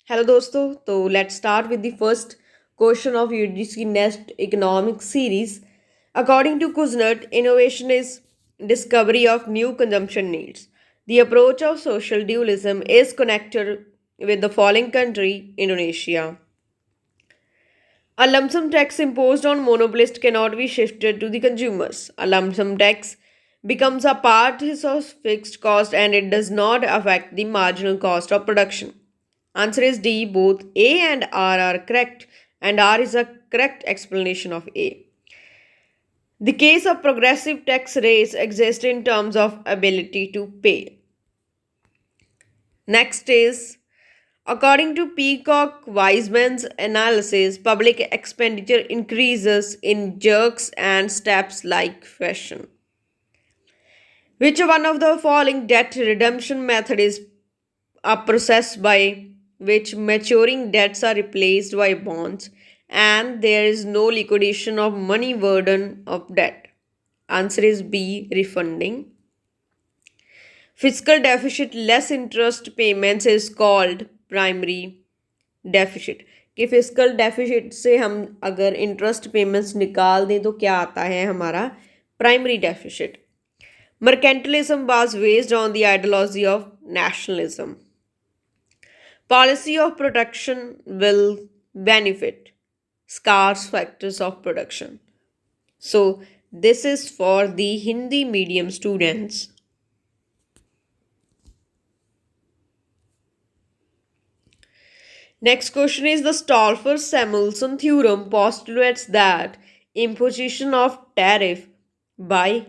Hello दोस्तों। तो let's start with the first question of UGC NET economic series. According to Kuznets, innovation is discovery of new consumption needs. The approach of social dualism is connected with the following country, Indonesia. A lump sum tax imposed on monopolist cannot be shifted to the consumers. A lump sum tax becomes a part of fixed cost and it does not affect the marginal cost of production. Answer is D. Both A and R are correct, and R is a correct explanation of A. The case of progressive tax rates exists in terms of ability to pay. Next is, according to Peacock Wiseman's analysis, public expenditure increases in jerks and steps like fashion. Which one of the following debt redemption method is a process by which maturing debts are replaced by bonds and there is no liquidation of money burden of debt? Answer is B, refunding. Fiscal deficit less interest payments is called primary deficit. कि physical deficit से हम अगर interest payments निकाल दें तो क्या आता है हमारा primary deficit. Mercantilism was based on the ideology of nationalism. Policy of protection will benefit scarce factors of production. So, this is for the Hindi medium students. Next question is, the Stolper-Samuelson theorem postulates that imposition of tariff by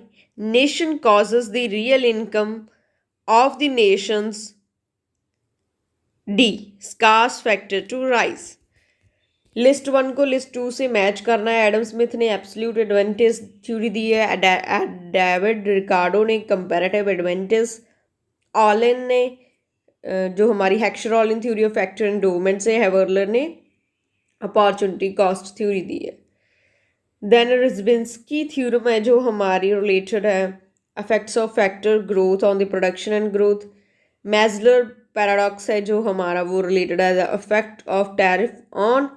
nation causes the real income of the nation's D scarce factor to rise. List one को list to से match करना है. Adam Smith ने absolute advantage theory दी है. David Ricardo ने comparative advantage. ऑलिन ने जो हमारी Heckscher Ohlin theory of factor endowment से हेवर्लर ने अपॉर्चुनिटी कॉस्ट थ्योरी दी है. देन रिजबिन्स्की थ्योरम है जो हमारी रिलेटेड है effects of factor growth on the production and growth. Metzler paradox है जो हमारा वो रिलेटेड है the effect of tariff on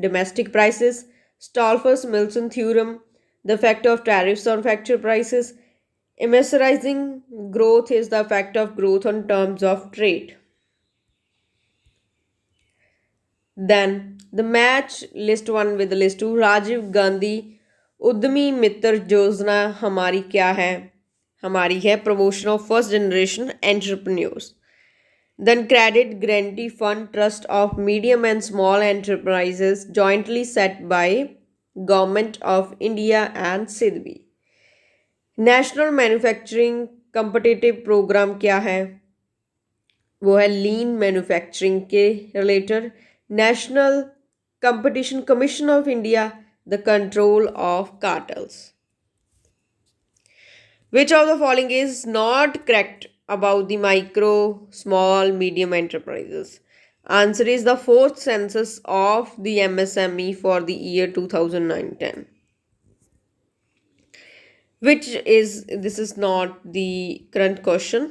domestic prices. Stolper-Samuelson theorem, the effect of tariffs on factor prices. Immeasurizing growth is the effect of growth on terms of trade. Then the match list one with list two. Rajiv Gandhi उद्यमी मित्र योजना हमारी क्या है? हमारी है promotion of first generation entrepreneurs. Then credit guarantee fund trust of medium and small enterprises jointly set by government of India and SIDBI. National manufacturing competitive program क्या है? वो है lean manufacturing के related. National competition commission of India, the control of cartels. Which of the following is not correct about the micro, small, medium enterprises? Answer is the fourth census of the MSME for the year 2009-10. This is not the current question.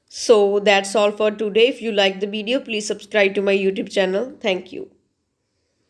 So that's all for today. If you like the video, please subscribe to my YouTube channel. Thank you.